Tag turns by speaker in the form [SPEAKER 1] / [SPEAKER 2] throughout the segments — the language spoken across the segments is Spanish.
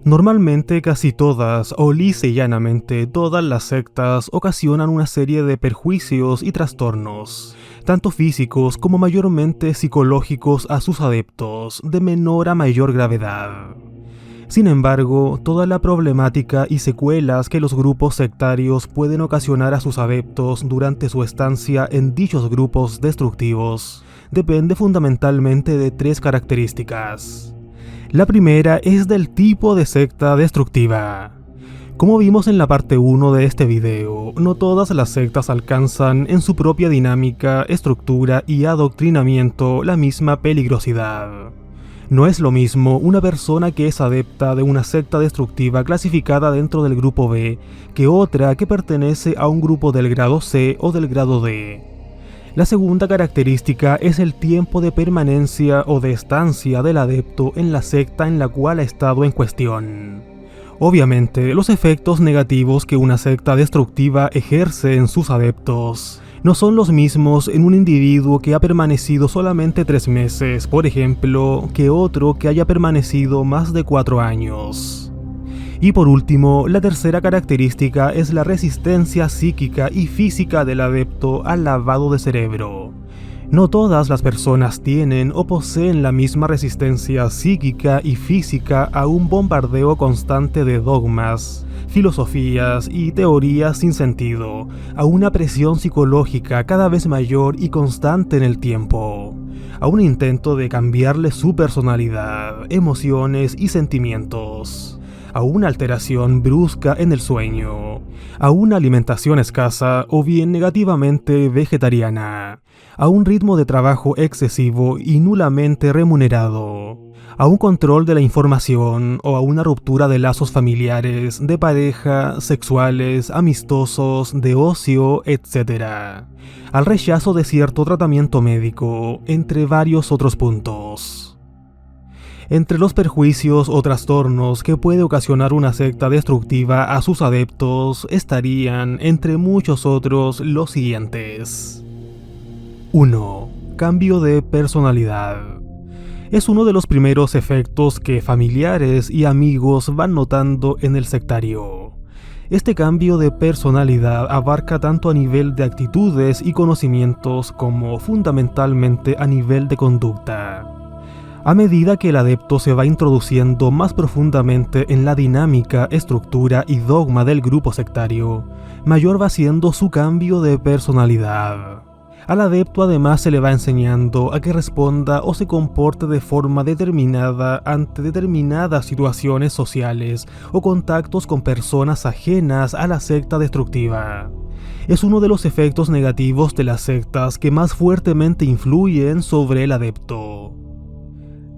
[SPEAKER 1] Normalmente casi todas, o lisa y llanamente todas las sectas ocasionan una serie de perjuicios y trastornos, tanto físicos como mayormente psicológicos a sus adeptos, de menor a mayor gravedad. Sin embargo, toda la problemática y secuelas que los grupos sectarios pueden ocasionar a sus adeptos durante su estancia en dichos grupos destructivos depende fundamentalmente de tres características. La primera es del tipo de secta destructiva. Como vimos en la parte 1 de este video, no todas las sectas alcanzan en su propia dinámica, estructura y adoctrinamiento la misma peligrosidad. No es lo mismo una persona que es adepta de una secta destructiva clasificada dentro del grupo B que otra que pertenece a un grupo del grado C o del grado D. La segunda característica es el tiempo de permanencia o de estancia del adepto en la secta en la cual ha estado en cuestión. Obviamente, los efectos negativos que una secta destructiva ejerce en sus adeptos no son los mismos en un individuo que ha permanecido solamente 3 meses, por ejemplo, que otro que haya permanecido más de 4 años. Y por último, la tercera característica es la resistencia psíquica y física del adepto al lavado de cerebro. No todas las personas tienen o poseen la misma resistencia psíquica y física a un bombardeo constante de dogmas, filosofías y teorías sin sentido, a una presión psicológica cada vez mayor y constante en el tiempo, a un intento de cambiarle su personalidad, emociones y sentimientos, a una alteración brusca en el sueño, a una alimentación escasa o bien negativamente vegetariana, a un ritmo de trabajo excesivo y nulamente remunerado, a un control de la información o a una ruptura de lazos familiares, de pareja, sexuales, amistosos, de ocio, etc., al rechazo de cierto tratamiento médico, entre varios otros puntos. Entre los perjuicios o trastornos que puede ocasionar una secta destructiva a sus adeptos estarían, entre muchos otros, los siguientes. 1. Cambio de personalidad. Es uno de los primeros efectos que familiares y amigos van notando en el sectario. Este cambio de personalidad abarca tanto a nivel de actitudes y conocimientos como fundamentalmente a nivel de conducta. A medida que el adepto se va introduciendo más profundamente en la dinámica, estructura y dogma del grupo sectario, mayor va siendo su cambio de personalidad. Al adepto además se le va enseñando a que responda o se comporte de forma determinada ante determinadas situaciones sociales o contactos con personas ajenas a la secta destructiva. Es uno de los efectos negativos de las sectas que más fuertemente influyen sobre el adepto.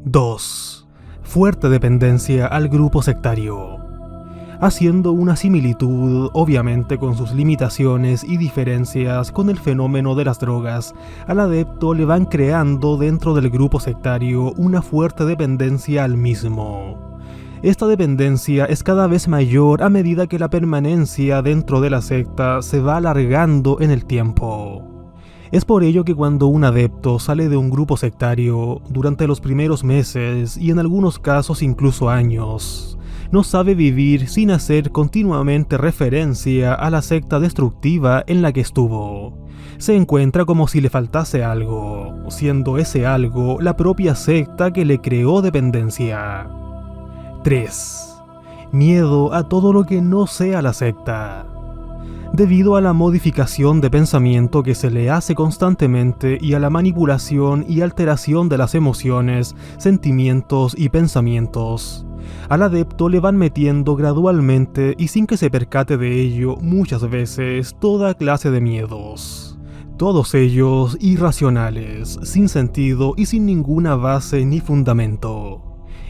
[SPEAKER 1] 2. Fuerte dependencia al grupo sectario. Haciendo una similitud, obviamente con sus limitaciones y diferencias con el fenómeno de las drogas, al adepto le van creando dentro del grupo sectario una fuerte dependencia al mismo. Esta dependencia es cada vez mayor a medida que la permanencia dentro de la secta se va alargando en el tiempo. Es por ello que cuando un adepto sale de un grupo sectario, durante los primeros meses y en algunos casos incluso años, no sabe vivir sin hacer continuamente referencia a la secta destructiva en la que estuvo. Se encuentra como si le faltase algo, siendo ese algo la propia secta que le creó dependencia. 3. Miedo a todo lo que no sea la secta. Debido a la modificación de pensamiento que se le hace constantemente y a la manipulación y alteración de las emociones, sentimientos y pensamientos, al adepto le van metiendo gradualmente y sin que se percate de ello muchas veces toda clase de miedos. Todos ellos irracionales, sin sentido y sin ninguna base ni fundamento.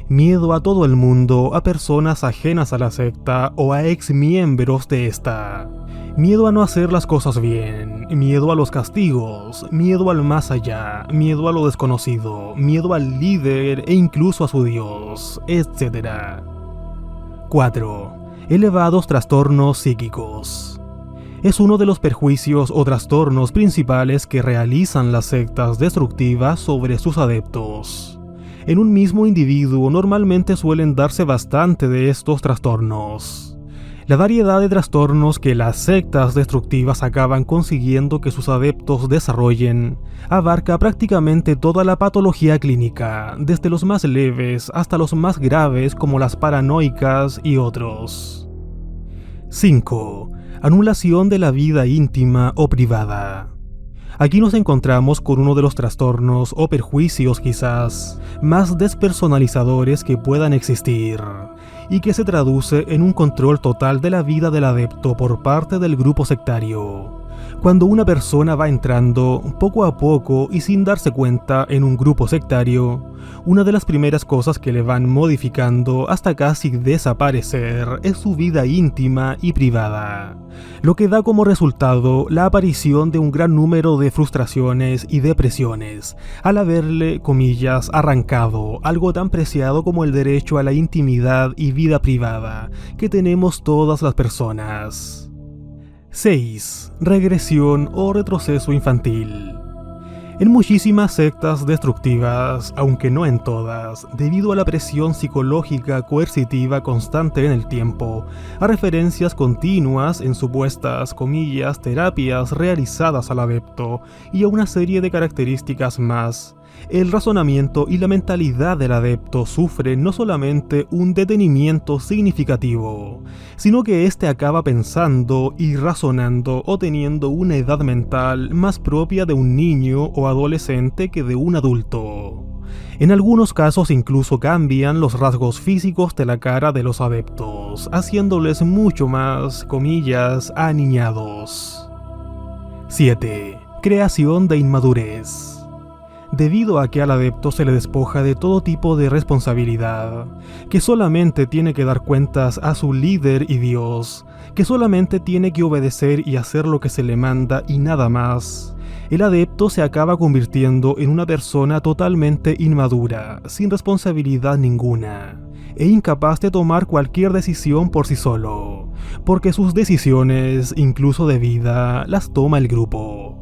[SPEAKER 1] Miedo a todo el mundo, a personas ajenas a la secta o a exmiembros de esta. Miedo a no hacer las cosas bien, miedo a los castigos, miedo al más allá, miedo a lo desconocido, miedo al líder e incluso a su Dios, etc. 4. Elevados trastornos psíquicos. Es uno de los perjuicios o trastornos principales que realizan las sectas destructivas sobre sus adeptos. En un mismo individuo normalmente suelen darse bastante de estos trastornos. La variedad de trastornos que las sectas destructivas acaban consiguiendo que sus adeptos desarrollen abarca prácticamente toda la patología clínica, desde los más leves hasta los más graves como las paranoicas y otros. 5. Anulación de la vida íntima o privada. Aquí nos encontramos con uno de los trastornos o perjuicios quizás más despersonalizadores que puedan existir, y que se traduce en un control total de la vida del adepto por parte del grupo sectario. Cuando una persona va entrando poco a poco y sin darse cuenta en un grupo sectario, una de las primeras cosas que le van modificando hasta casi desaparecer es su vida íntima y privada, lo que da como resultado la aparición de un gran número de frustraciones y depresiones, al haberle, comillas, arrancado algo tan preciado como el derecho a la intimidad y vida privada que tenemos todas las personas. 6. Regresión o retroceso infantil. En muchísimas sectas destructivas, aunque no en todas, debido a la presión psicológica coercitiva constante en el tiempo, a referencias continuas en supuestas, comillas, terapias realizadas al adepto y a una serie de características más, el razonamiento y la mentalidad del adepto sufren no solamente un detenimiento significativo, sino que éste acaba pensando y razonando o teniendo una edad mental más propia de un niño o adolescente que de un adulto. En algunos casos incluso cambian los rasgos físicos de la cara de los adeptos, haciéndoles mucho más, comillas, aniñados. 7. Creación de inmadurez. Debido a que al adepto se le despoja de todo tipo de responsabilidad, que solamente tiene que dar cuentas a su líder y Dios, que solamente tiene que obedecer y hacer lo que se le manda y nada más, el adepto se acaba convirtiendo en una persona totalmente inmadura, sin responsabilidad ninguna, e incapaz de tomar cualquier decisión por sí solo, porque sus decisiones, incluso de vida, las toma el grupo.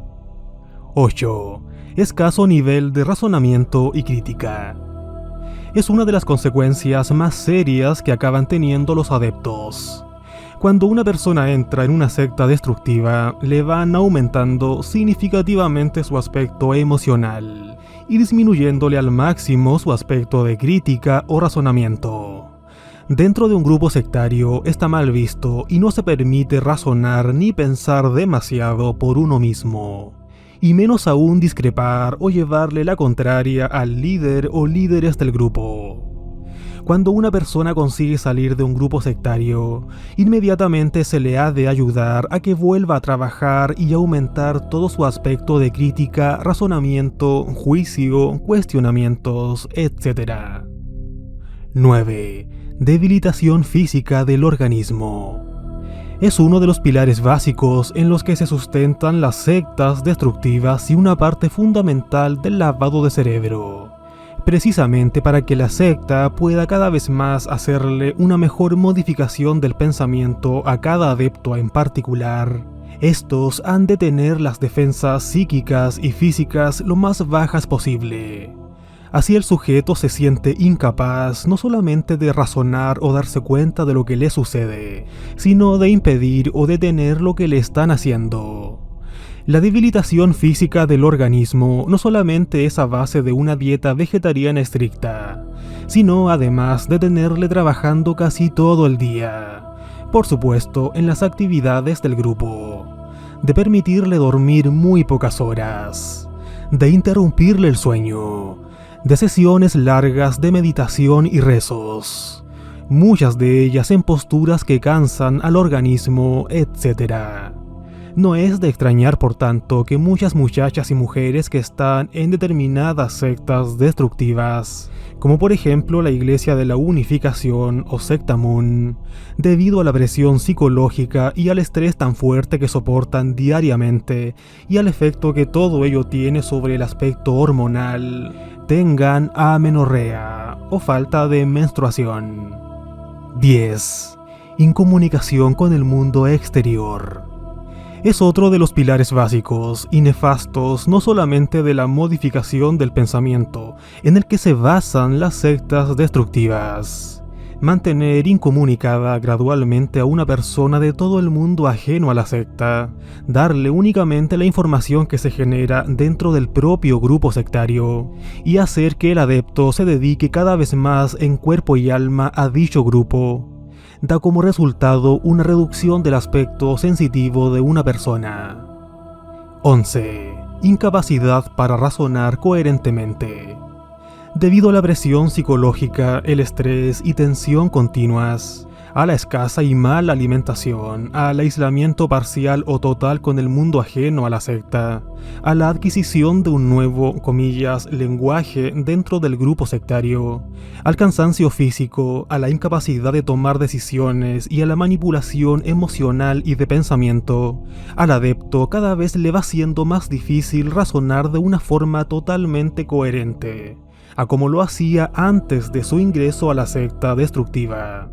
[SPEAKER 1] 8. Escaso nivel de razonamiento y crítica. Es una de las consecuencias más serias que acaban teniendo los adeptos. Cuando una persona entra en una secta destructiva, le van aumentando significativamente su aspecto emocional y disminuyéndole al máximo su aspecto de crítica o razonamiento. Dentro de un grupo sectario está mal visto y no se permite razonar ni pensar demasiado por uno mismo, y menos aún discrepar o llevarle la contraria al líder o líderes del grupo. Cuando una persona consigue salir de un grupo sectario, inmediatamente se le ha de ayudar a que vuelva a trabajar y aumentar todo su aspecto de crítica, razonamiento, juicio, cuestionamientos, etc. 9. Debilitación física del organismo. Es uno de los pilares básicos en los que se sustentan las sectas destructivas y una parte fundamental del lavado de cerebro, precisamente para que la secta pueda cada vez más hacerle una mejor modificación del pensamiento a cada adepto en particular. Estos han de tener las defensas psíquicas y físicas lo más bajas posible. Así el sujeto se siente incapaz no solamente de razonar o darse cuenta de lo que le sucede, sino de impedir o detener lo que le están haciendo. La debilitación física del organismo no solamente es a base de una dieta vegetariana estricta, sino además de tenerle trabajando casi todo el día, por supuesto en las actividades del grupo, de permitirle dormir muy pocas horas, de interrumpirle el sueño, de sesiones largas de meditación y rezos, muchas de ellas en posturas que cansan al organismo, etc. No es de extrañar, por tanto, que muchas muchachas y mujeres que están en determinadas sectas destructivas, como por ejemplo la Iglesia de la Unificación o Secta Moon, debido a la presión psicológica y al estrés tan fuerte que soportan diariamente y al efecto que todo ello tiene sobre el aspecto hormonal, tengan amenorrea o falta de menstruación. 10. Incomunicación con el mundo exterior. Es otro de los pilares básicos y nefastos no solamente de la modificación del pensamiento, en el que se basan las sectas destructivas. Mantener incomunicada gradualmente a una persona de todo el mundo ajeno a la secta, darle únicamente la información que se genera dentro del propio grupo sectario, y hacer que el adepto se dedique cada vez más en cuerpo y alma a dicho grupo, da como resultado una reducción del aspecto sensitivo de una persona. 11. Incapacidad para razonar coherentemente. Debido a la presión psicológica, el estrés y tensión continuas, a la escasa y mala alimentación, al aislamiento parcial o total con el mundo ajeno a la secta, a la adquisición de un nuevo, comillas, lenguaje dentro del grupo sectario, al cansancio físico, a la incapacidad de tomar decisiones y a la manipulación emocional y de pensamiento, al adepto cada vez le va siendo más difícil razonar de una forma totalmente coherente, a como lo hacía antes de su ingreso a la secta destructiva.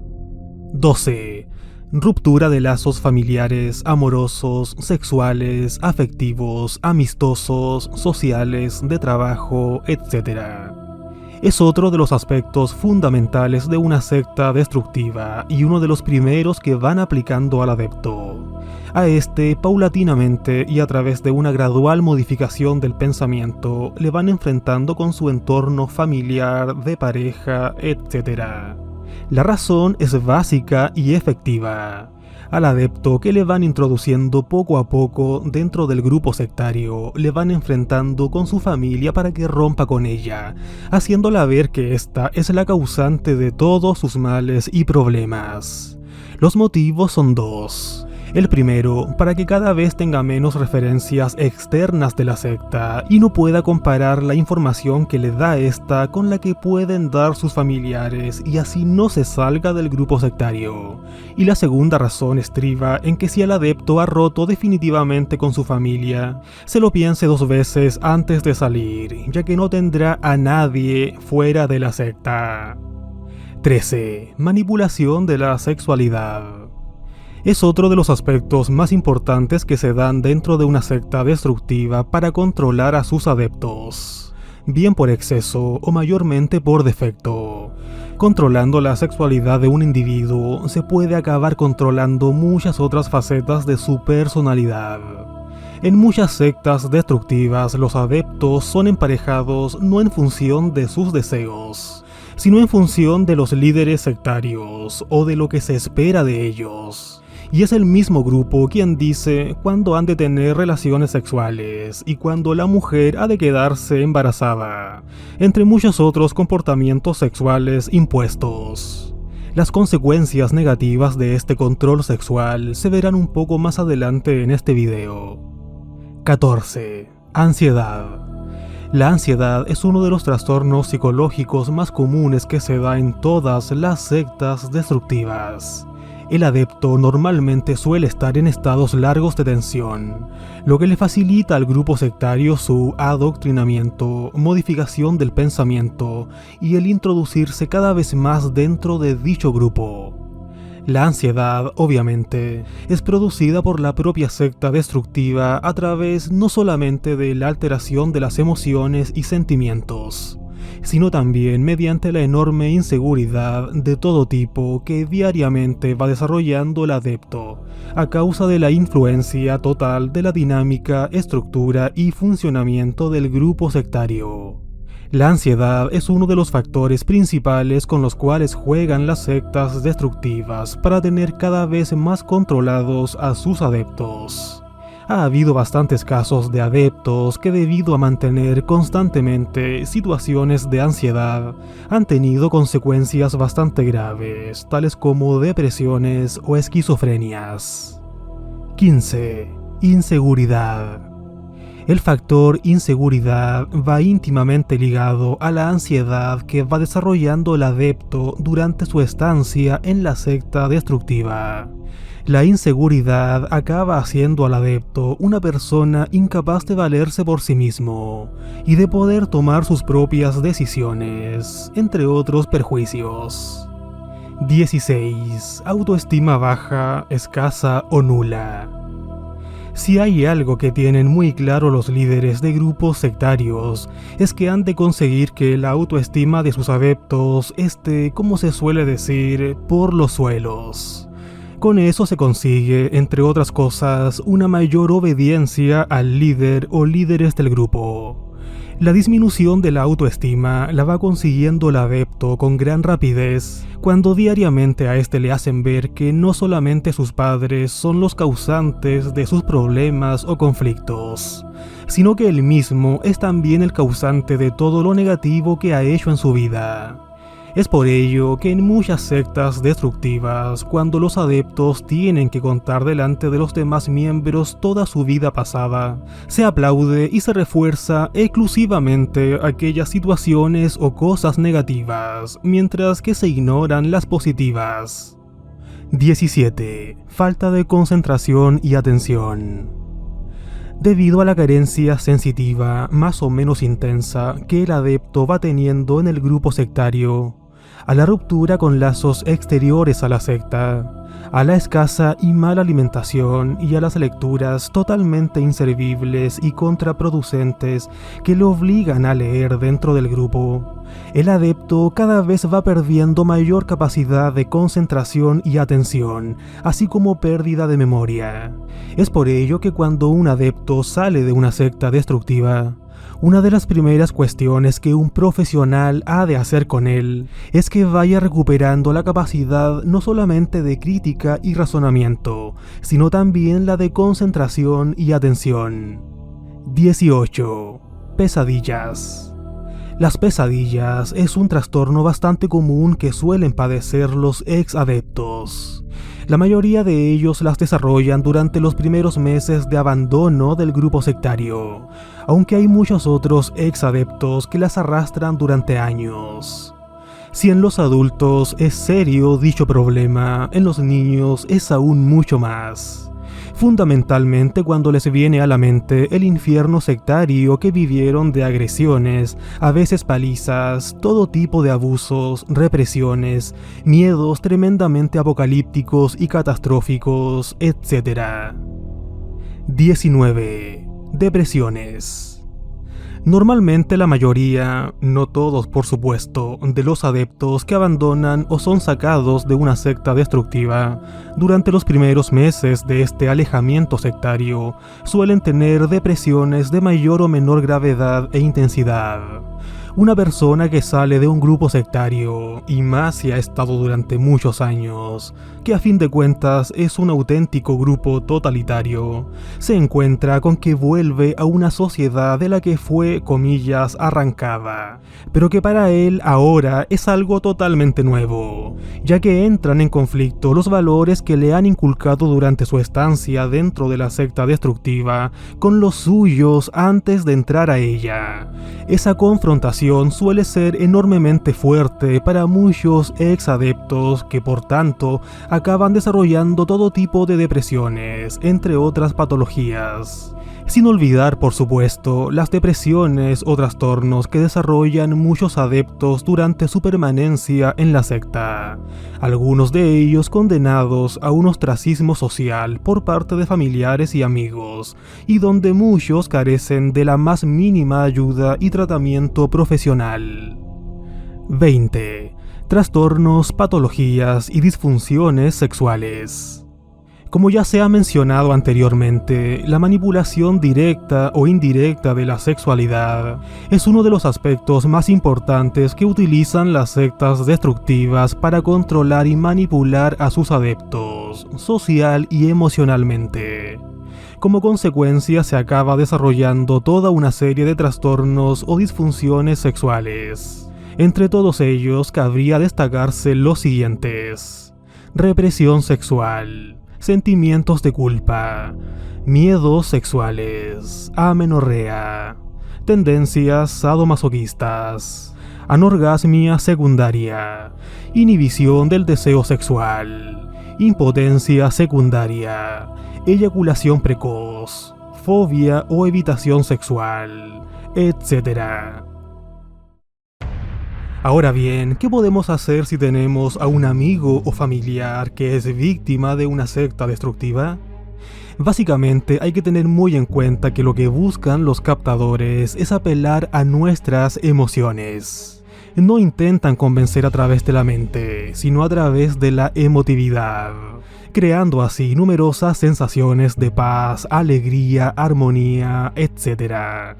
[SPEAKER 1] 12. Ruptura de lazos familiares, amorosos, sexuales, afectivos, amistosos, sociales, de trabajo, etc. Es otro de los aspectos fundamentales de una secta destructiva y uno de los primeros que van aplicando al adepto. A este, paulatinamente y a través de una gradual modificación del pensamiento, le van enfrentando con su entorno familiar, de pareja, etc. La razón es básica y efectiva. Al adepto que le van introduciendo poco a poco dentro del grupo sectario, le van enfrentando con su familia para que rompa con ella, haciéndola ver que esta es la causante de todos sus males y problemas. Los motivos son dos. El primero, para que cada vez tenga menos referencias externas de la secta y no pueda comparar la información que le da esta con la que pueden dar sus familiares y así no se salga del grupo sectario. Y la segunda razón estriba en que si el adepto ha roto definitivamente con su familia, se lo piense dos veces antes de salir, ya que no tendrá a nadie fuera de la secta. 13. Manipulación de la sexualidad. Es otro de los aspectos más importantes que se dan dentro de una secta destructiva para controlar a sus adeptos, bien por exceso o mayormente por defecto. Controlando la sexualidad de un individuo, se puede acabar controlando muchas otras facetas de su personalidad. En muchas sectas destructivas, los adeptos son emparejados no en función de sus deseos, sino en función de los líderes sectarios o de lo que se espera de ellos. Y es el mismo grupo quien dice cuándo han de tener relaciones sexuales y cuándo la mujer ha de quedarse embarazada, entre muchos otros comportamientos sexuales impuestos. Las consecuencias negativas de este control sexual se verán un poco más adelante en este video. 14. Ansiedad. La ansiedad es uno de los trastornos psicológicos más comunes que se da en todas las sectas destructivas. El adepto normalmente suele estar en estados largos de tensión, lo que le facilita al grupo sectario su adoctrinamiento, modificación del pensamiento y el introducirse cada vez más dentro de dicho grupo. La ansiedad, obviamente, es producida por la propia secta destructiva a través no solamente de la alteración de las emociones y sentimientos, sino también mediante la enorme inseguridad de todo tipo que diariamente va desarrollando el adepto, a causa de la influencia total de la dinámica, estructura y funcionamiento del grupo sectario. La ansiedad es uno de los factores principales con los cuales juegan las sectas destructivas para tener cada vez más controlados a sus adeptos. Ha habido bastantes casos de adeptos que debido a mantener constantemente situaciones de ansiedad han tenido consecuencias bastante graves, tales como depresiones o esquizofrenias. 15. Inseguridad. El factor inseguridad va íntimamente ligado a la ansiedad que va desarrollando el adepto durante su estancia en la secta destructiva. La inseguridad acaba haciendo al adepto una persona incapaz de valerse por sí mismo y de poder tomar sus propias decisiones, entre otros perjuicios. 16. Autoestima baja, escasa o nula. Si hay algo que tienen muy claro los líderes de grupos sectarios, es que han de conseguir que la autoestima de sus adeptos esté, como se suele decir, por los suelos. Con eso se consigue, entre otras cosas, una mayor obediencia al líder o líderes del grupo. La disminución de la autoestima la va consiguiendo el adepto con gran rapidez cuando diariamente a este le hacen ver que no solamente sus padres son los causantes de sus problemas o conflictos, sino que él mismo es también el causante de todo lo negativo que ha hecho en su vida. Es por ello que en muchas sectas destructivas, cuando los adeptos tienen que contar delante de los demás miembros toda su vida pasada, se aplaude y se refuerza exclusivamente aquellas situaciones o cosas negativas, mientras que se ignoran las positivas. 17. Falta de concentración y atención. Debido a la carencia sensitiva más o menos intensa que el adepto va teniendo en el grupo sectario, a la ruptura con lazos exteriores a la secta, a la escasa y mala alimentación y a las lecturas totalmente inservibles y contraproducentes que lo obligan a leer dentro del grupo, el adepto cada vez va perdiendo mayor capacidad de concentración y atención, así como pérdida de memoria. Es por ello que cuando un adepto sale de una secta destructiva, una de las primeras cuestiones que un profesional ha de hacer con él es que vaya recuperando la capacidad no solamente de crítica y razonamiento, sino también la de concentración y atención. 18. Pesadillas. Las pesadillas es un trastorno bastante común que suelen padecer los ex-adeptos. La mayoría de ellos las desarrollan durante los primeros meses de abandono del grupo sectario, aunque hay muchos otros ex-adeptos que las arrastran durante años. Si en los adultos es serio dicho problema, en los niños es aún mucho más. Fundamentalmente cuando les viene a la mente el infierno sectario que vivieron de agresiones, a veces palizas, todo tipo de abusos, represiones, miedos tremendamente apocalípticos y catastróficos, etc. 19. Depresiones. Normalmente la mayoría, no todos por supuesto, de los adeptos que abandonan o son sacados de una secta destructiva durante los primeros meses de este alejamiento sectario suelen tener depresiones de mayor o menor gravedad e intensidad. Una persona que sale de un grupo sectario, y más si ha estado durante muchos años, que a fin de cuentas es un auténtico grupo totalitario, se encuentra con que vuelve a una sociedad de la que fue, comillas, arrancada, pero que para él ahora es algo totalmente nuevo, ya que entran en conflicto los valores que le han inculcado durante su estancia dentro de la secta destructiva con los suyos antes de entrar a ella. Esa confrontación suele ser enormemente fuerte para muchos ex-adeptos que por tanto acaban desarrollando todo tipo de depresiones, entre otras patologías. Sin olvidar, por supuesto, las depresiones o trastornos que desarrollan muchos adeptos durante su permanencia en la secta, algunos de ellos condenados a un ostracismo social por parte de familiares y amigos, y donde muchos carecen de la más mínima ayuda y tratamiento profesional. 20. Trastornos, patologías y disfunciones sexuales. Como ya se ha mencionado anteriormente, la manipulación directa o indirecta de la sexualidad es uno de los aspectos más importantes que utilizan las sectas destructivas para controlar y manipular a sus adeptos, social y emocionalmente. Como consecuencia se acaba desarrollando toda una serie de trastornos o disfunciones sexuales. Entre todos ellos cabría destacarse los siguientes: represión sexual, sentimientos de culpa, miedos sexuales, amenorrea, tendencias sadomasoquistas, anorgasmia secundaria, inhibición del deseo sexual, impotencia secundaria, eyaculación precoz, fobia o evitación sexual, etc. Ahora bien, ¿qué podemos hacer si tenemos a un amigo o familiar que es víctima de una secta destructiva? Básicamente hay que tener muy en cuenta que lo que buscan los captadores es apelar a nuestras emociones. No intentan convencer a través de la mente, sino a través de la emotividad, creando así numerosas sensaciones de paz, alegría, armonía, etc.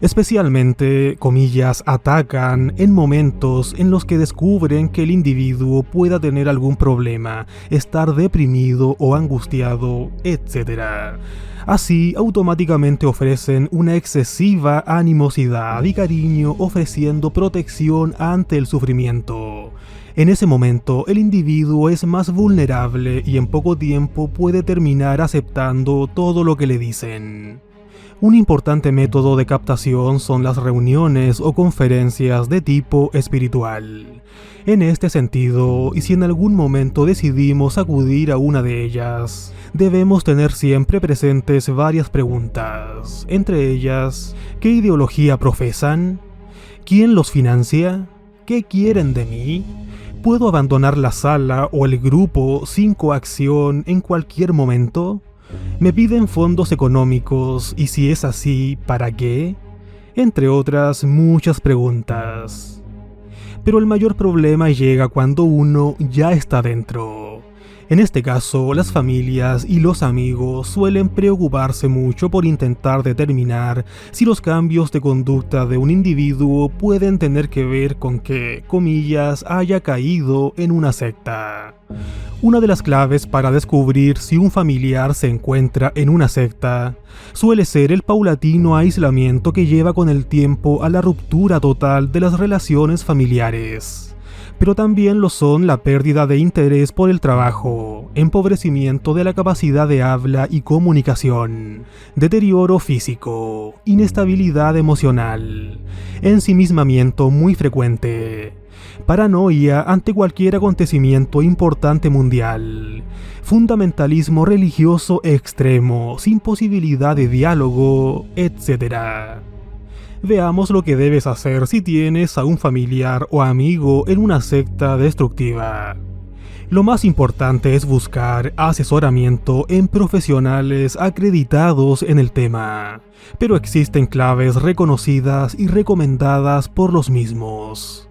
[SPEAKER 1] Especialmente, comillas, atacan en momentos en los que descubren que el individuo pueda tener algún problema, estar deprimido o angustiado, etc. Así, automáticamente ofrecen una excesiva animosidad y cariño, ofreciendo protección ante el sufrimiento. En ese momento, el individuo es más vulnerable y en poco tiempo puede terminar aceptando todo lo que le dicen. Un importante método de captación son las reuniones o conferencias de tipo espiritual. En este sentido, y si en algún momento decidimos acudir a una de ellas, debemos tener siempre presentes varias preguntas, entre ellas, ¿qué ideología profesan? ¿Quién los financia? ¿Qué quieren de mí? ¿Puedo abandonar la sala o el grupo sin coacción en cualquier momento? ¿Me piden fondos económicos y si es así, ¿para qué? Entre otras muchas preguntas. Pero el mayor problema llega cuando uno ya está dentro. En este caso, las familias y los amigos suelen preocuparse mucho por intentar determinar si los cambios de conducta de un individuo pueden tener que ver con que, comillas, haya caído en una secta. Una de las claves para descubrir si un familiar se encuentra en una secta suele ser el paulatino aislamiento que lleva con el tiempo a la ruptura total de las relaciones familiares. Pero también lo son la pérdida de interés por el trabajo, empobrecimiento de la capacidad de habla y comunicación, deterioro físico, inestabilidad emocional, ensimismamiento muy frecuente, paranoia ante cualquier acontecimiento importante mundial, fundamentalismo religioso extremo, sin posibilidad de diálogo, etc. Veamos lo que debes hacer si tienes a un familiar o amigo en una secta destructiva. Lo más importante es buscar asesoramiento en profesionales acreditados en el tema, pero existen claves reconocidas y recomendadas por los mismos.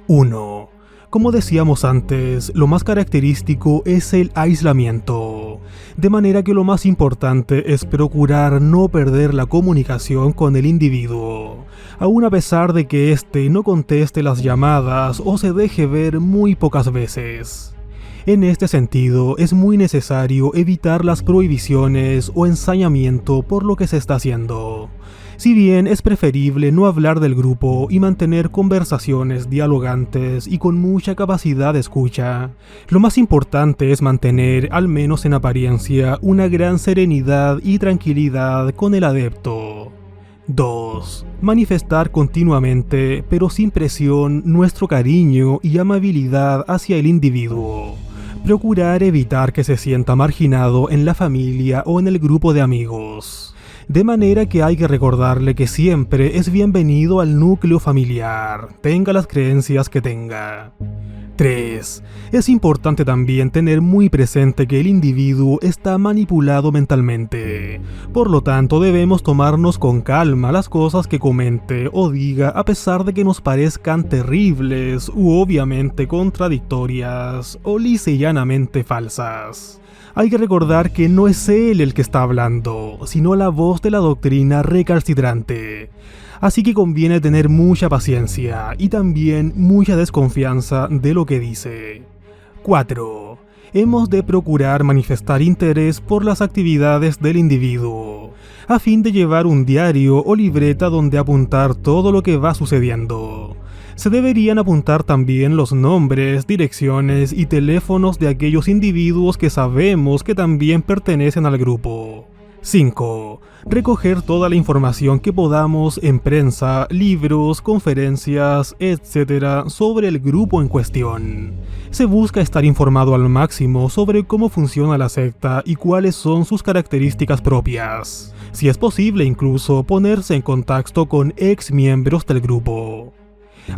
[SPEAKER 1] 1. Como decíamos antes, lo más característico es el aislamiento, de manera que lo más importante es procurar no perder la comunicación con el individuo, aun a pesar de que éste no conteste las llamadas o se deje ver muy pocas veces. En este sentido, es muy necesario evitar las prohibiciones o ensañamiento por lo que se está haciendo. Si bien es preferible no hablar del grupo y mantener conversaciones dialogantes y con mucha capacidad de escucha, lo más importante es mantener, al menos en apariencia, una gran serenidad y tranquilidad con el adepto. 2. Manifestar continuamente, pero sin presión, nuestro cariño y amabilidad hacia el individuo. Procurar evitar que se sienta marginado en la familia o en el grupo de amigos. De manera que hay que recordarle que siempre es bienvenido al núcleo familiar, tenga las creencias que tenga. 3. Es importante también tener muy presente que el individuo está manipulado mentalmente. Por lo tanto, debemos tomarnos con calma las cosas que comente o diga a pesar de que nos parezcan terribles u obviamente contradictorias o lisa y llanamente falsas. Hay que recordar que no es él el que está hablando, sino la voz de la doctrina recalcitrante. Así que conviene tener mucha paciencia y también mucha desconfianza de lo que dice. 4. Hemos de procurar manifestar interés por las actividades del individuo, a fin de llevar un diario o libreta donde apuntar todo lo que va sucediendo. Se deberían apuntar también los nombres, direcciones y teléfonos de aquellos individuos que sabemos que también pertenecen al grupo. 5. Recoger toda la información que podamos en prensa, libros, conferencias, etc. sobre el grupo en cuestión. Se busca estar informado al máximo sobre cómo funciona la secta y cuáles son sus características propias. Si es posible, incluso ponerse en contacto con ex miembros del grupo.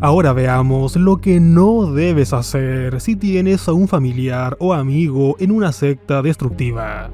[SPEAKER 1] Ahora veamos lo que no debes hacer si tienes a un familiar o amigo en una secta destructiva.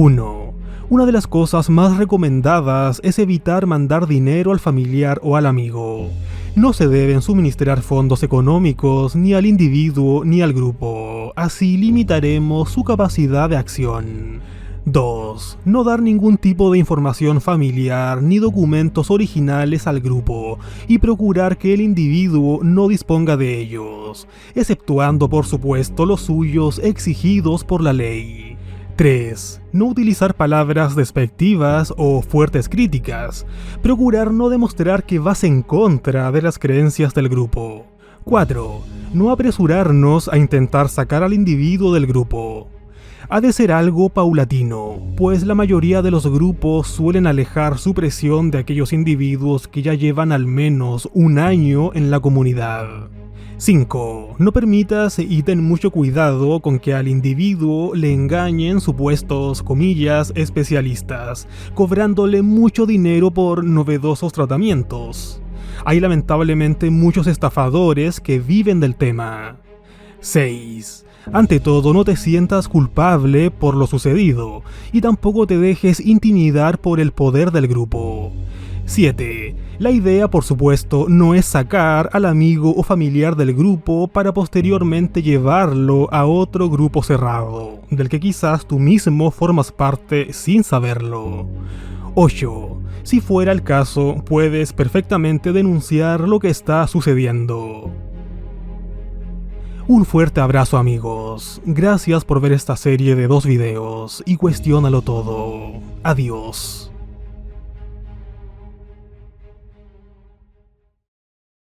[SPEAKER 1] 1. Una de las cosas más recomendadas es evitar mandar dinero al familiar o al amigo. No se deben suministrar fondos económicos ni al individuo ni al grupo, así limitaremos su capacidad de acción. 2. No dar ningún tipo de información familiar ni documentos originales al grupo y procurar que el individuo no disponga de ellos, exceptuando por supuesto los suyos exigidos por la ley. 3. No utilizar palabras despectivas o fuertes críticas. Procurar no demostrar que vas en contra de las creencias del grupo. 4. No apresurarnos a intentar sacar al individuo del grupo. Ha de ser algo paulatino, pues la mayoría de los grupos suelen alejar su presión de aquellos individuos que ya llevan al menos un año en la comunidad. 5. No permitas y ten mucho cuidado con que al individuo le engañen supuestos, comillas, especialistas, cobrándole mucho dinero por novedosos tratamientos. Hay lamentablemente muchos estafadores que viven del tema. 6. Ante todo, no te sientas culpable por lo sucedido, y tampoco te dejes intimidar por el poder del grupo. 7. La idea, por supuesto, no es sacar al amigo o familiar del grupo para posteriormente llevarlo a otro grupo cerrado, del que quizás tú mismo formas parte sin saberlo. 8. Si fuera el caso, puedes perfectamente denunciar lo que está sucediendo. Un fuerte abrazo, amigos. Gracias por ver esta serie de 2 videos y cuestiónalo todo. Adiós.